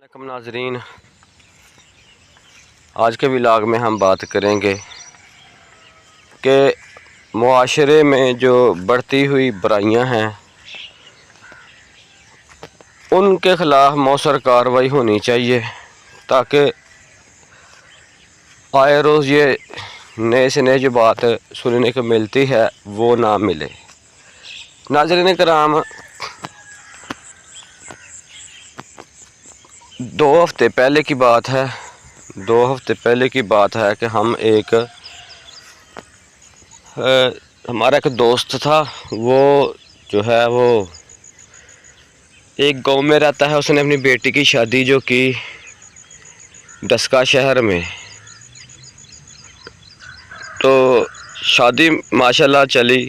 अलैकुम नाजरीन, आज के व्लॉग में हम बात करेंगे कि मुआशरे में जो बढ़ती हुई बुराइयां हैं उनके ख़िलाफ़ मौसर कार्रवाई होनी चाहिए, ताकि आए रोज़ ये नए से नए जो बात सुनने को मिलती है वो ना मिले। नाज़रीन कराम, 2 हफ्ते पहले की बात है 2 हफ्ते पहले की बात है कि हम हमारा एक दोस्त था, वो जो है वो एक गांव में रहता है। उसने अपनी बेटी की शादी जो की डस्का शहर में, तो शादी माशाल्लाह चली,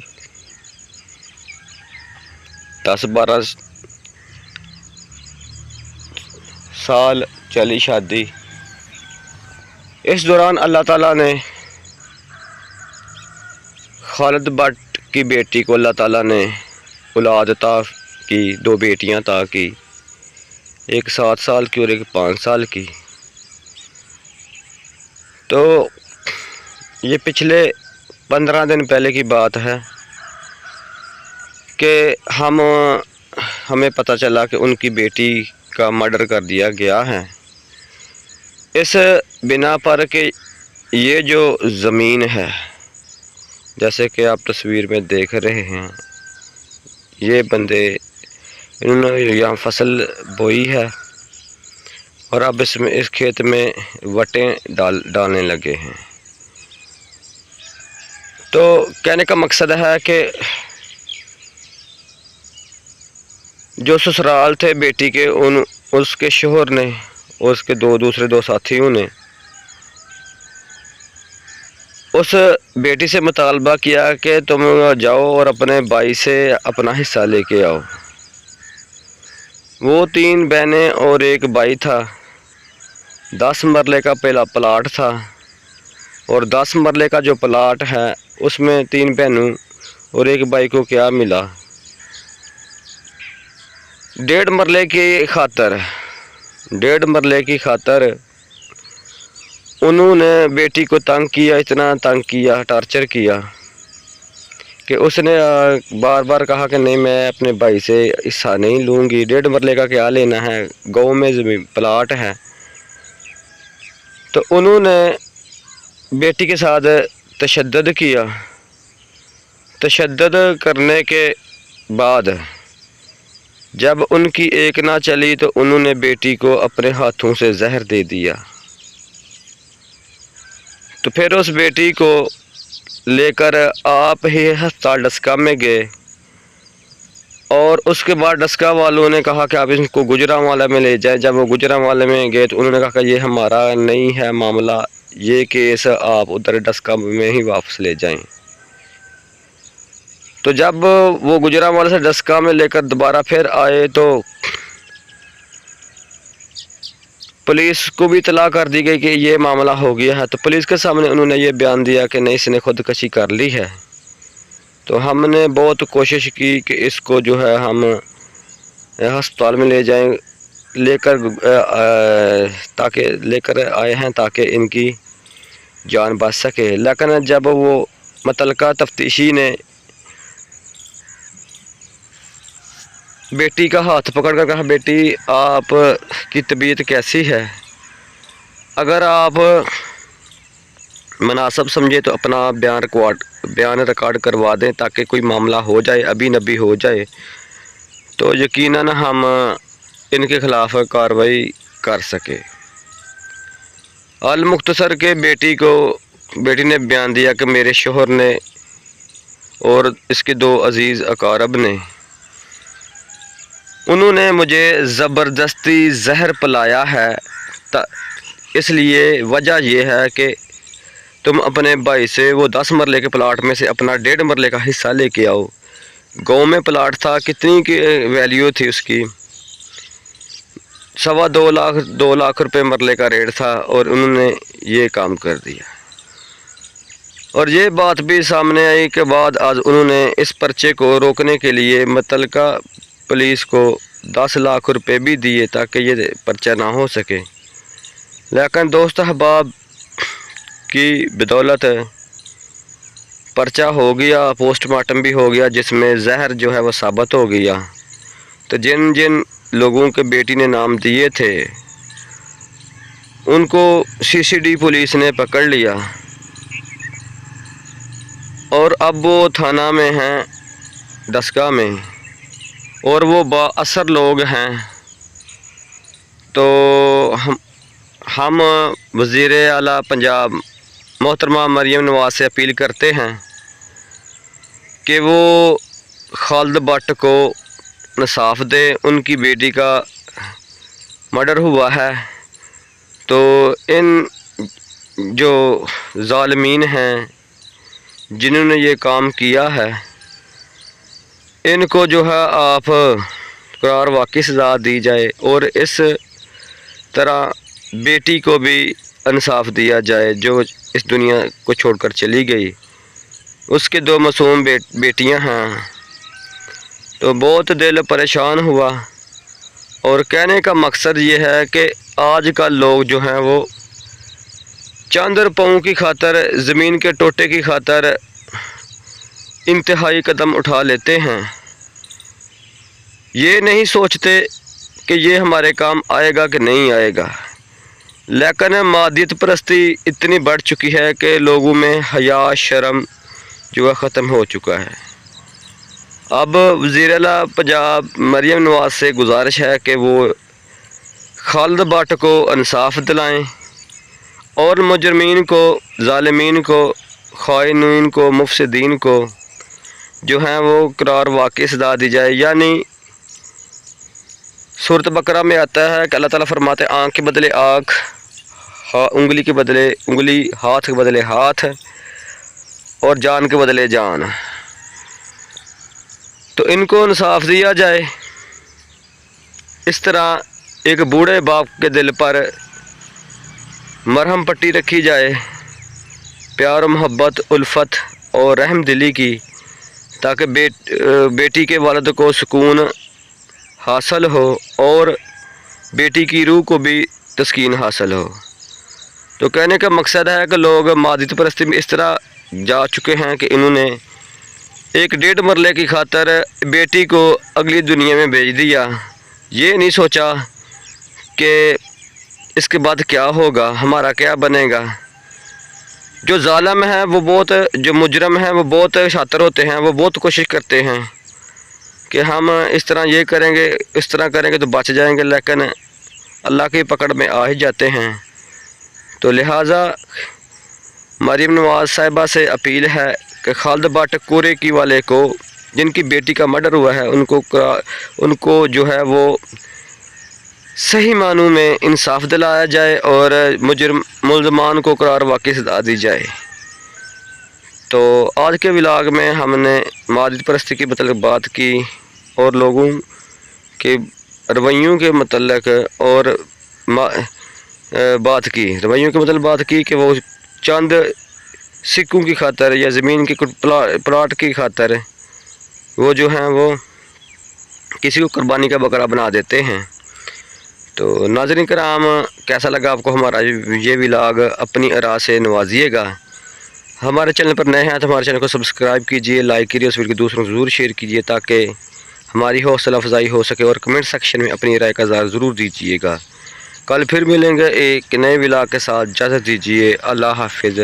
10-12 साल चली शादी। इस दौरान अल्लाह ताला ने खालिद भट्ट की बेटी को अल्लाह ताला ने औलाद अता की, 2 बेटियां अता की, एक 7 साल की और एक 5 साल की। तो ये पिछले 15 दिन पहले की बात है कि हमें पता चला कि उनकी बेटी का मर्डर कर दिया गया है। इस बिना पर कि ये जो ज़मीन है, जैसे कि आप तस्वीर में देख रहे हैं, ये बंदे इन्होंने यहाँ फसल बोई है और अब इस खेत में वटें डालने लगे हैं। तो कहने का मकसद है कि जो ससुराल थे बेटी के, उसके शोहर ने और उसके दूसरे 2 साथियों ने उस बेटी से मुतालबा किया कि तुम जाओ और अपने भाई से अपना हिस्सा लेके आओ। वो 3 बहनें और एक भाई था। 10 मरले का पहला प्लाट था और 10 मरले का जो प्लाट है उसमें 3 बहनों और एक भाई को क्या मिला, 1.5 मरले की खातर उन्होंने बेटी को तंग किया, इतना तंग किया, टार्चर किया कि उसने बार बार कहा कि नहीं, मैं अपने भाई से हिस्सा नहीं लूँगी, 1.5 मरले का क्या लेना है, गांव में ज़मीन प्लाट है। तो उन्होंने बेटी के साथ तशद्दुद किया। तशद्दुद करने के बाद जब उनकी एक ना चली तो उन्होंने बेटी को अपने हाथों से जहर दे दिया। तो फिर उस बेटी को लेकर आप ही अस्पताल डस्का में गए और उसके बाद डस्का वालों ने कहा कि आप इसको गुजरांवाला में ले जाएं। जब वो गुजरांवाला में गए तो उन्होंने कहा कि ये हमारा नहीं है मामला, ये केस आप उधर डस्का में ही वापस ले जाएं। तो जब वो गुजरांवाला से डस्का में लेकर दोबारा फिर आए तो पुलिस को भी इतला कर दी गई कि ये मामला हो गया है। तो पुलिस के सामने उन्होंने ये बयान दिया कि नहीं, इसने खुदकशी कर ली है। तो हमने बहुत कोशिश की कि इसको जो है हम अस्पताल में ले जाएं, लेकर आए हैं ताकि इनकी जान बच सके। लेकिन जब वो मुतल्लिका तफ्तीशी ने बेटी का हाथ पकड़ कर कहा, बेटी आप की तबीयत कैसी है, अगर आप मुनासिब समझे तो अपना बयान रिकॉर्ड करवा दें ताकि कोई मामला हो जाए, अभी नबी हो जाए, तो यकीनन हम इनके ख़िलाफ़ कार्रवाई कर सके। अल मुख्तसर के बेटी ने बयान दिया कि मेरे शोहर ने और इसके 2 अजीज़ अकारब ने उन्होंने मुझे ज़बरदस्ती जहर पिलाया है, इसलिए वजह यह है कि तुम अपने भाई से वो 10 मरले के प्लाट में से अपना 1.5 मरले का हिस्सा लेके आओ। गांव में प्लाट था, कितनी की वैल्यू थी उसकी, 2.25 लाख रुपए मरले का रेट था और उन्होंने ये काम कर दिया। और ये बात भी सामने आई के बाद आज उन्होंने इस पर्चे को रोकने के लिए मुतल्लिका पुलिस को 10 लाख रुपए भी दिए ताकि ये पर्चा ना हो सके, लेकिन दोस्त अहबाब की बदौलत पर्चा हो गया, पोस्टमार्टम भी हो गया, जिसमें जहर जो है वो साबित हो गया। तो जिन जिन लोगों के बेटी ने नाम दिए थे उनको सीसीडी पुलिस ने पकड़ लिया और अब वो थाना में हैं, डस्का में, और वो बाअसर लोग हैं। तो हम वज़ीर आला पंजाब मोहतरमा मरियम नवाज से अपील करते हैं कि वो खालिद भट्ट को इंसाफ दे। उनकी बेटी का मर्डर हुआ है, तो इन जो ज़ालिमीन हैं जिन्होंने ये काम किया है, इनको जो है आप करार वाक़ई सज़ा दी जाए और इस तरह बेटी को भी इंसाफ दिया जाए जो इस दुनिया को छोड़कर चली गई। उसके 2 मासूम बेटियां हैं। तो बहुत दिल परेशान हुआ और कहने का मकसद ये है कि आज का लोग जो हैं वो चंद रुपयों की खातर, ज़मीन के टोटे की खातर इंतहाई कदम उठा लेते हैं। ये नहीं सोचते कि ये हमारे काम आएगा कि नहीं आएगा, लेकिन मादियत परस्ती इतनी बढ़ चुकी है कि लोगों में हया शर्म जो है ख़त्म हो चुका है। अब वज़ीर आला पंजाब मरियम नवाज से गुजारिश है कि वो खालिद भट्ट को इंसाफ दिलाएं और मुजरमीन को, ज़ालिमीन को, ख़ाइनीन को, मुफसिदीन को जो हैं वो करार वाक़ई सज़ा दी जाए। यानी सूरत बकरा में आता है कि अल्लाह ताला फरमाते हैं आँख के बदले आँख, उंगली के बदले उंगली, हाथ के बदले हाथ और जान के बदले जान। तो इनको इंसाफ दिया जाए। इस तरह एक बूढ़े बाप के दिल पर मरहम पट्टी रखी जाए, प्यार, मोहब्बत, उल्फत और रहम दिली की, ताकि बेटी के वालिद को सुकून हासिल हो और बेटी की रूह को भी तस्कीन हासिल हो। तो कहने का मकसद है कि लोग मादियत परस्ती में इस तरह जा चुके हैं कि इन्होंने 1-1.5 मरले की खातर बेटी को अगली दुनिया में भेज दिया। ये नहीं सोचा कि इसके बाद क्या होगा, हमारा क्या बनेगा। जो ज़ालिम है वो बहुत, जो मुजरम है वो बहुत शातिर होते हैं, वो बहुत कोशिश करते हैं कि हम इस तरह ये करेंगे, इस तरह करेंगे तो बच जाएंगे, लेकिन अल्लाह की पकड़ में आ ही जाते हैं। तो लिहाजा मरियम नवाज साहिबा से अपील है कि खालिद भट्ट कोरे की वाले को, जिनकी बेटी का मर्डर हुआ है, उनको जो है वो सही मानों में इंसाफ दिलाया जाए और मुल्ज़मान को करार वाक़ई सज़ा दी जाए। तो आज के व्लॉग में हमने मादियत परस्ती की मतलब बात की और लोगों के रवैयों के मतलब और बात की कि वो चंद सिक्कों की खातर या ज़मीन के कुछ प्लाट की खातर वो जो हैं वो किसी को कुर्बानी का बकरा बना देते हैं। तो नाज़रीन कराम, कैसा लगा आपको हमारा ये व्लॉग? अपनी आरा से नवाजिएगा। हमारे चैनल पर नए हैं तो हमारे चैनल को सब्सक्राइब कीजिए, लाइक कीजिए, उस वीडियो को दूसरों को ज़रूर शेयर कीजिए ताकि हमारी हौसला अफजाई हो सके, और कमेंट सेक्शन में अपनी राय का इज़हार ज़रूर दीजिएगा। कल फिर मिलेंगे एक नए व्लॉग के साथ। इजाज़त दीजिए। अल्लाह हाफिज़।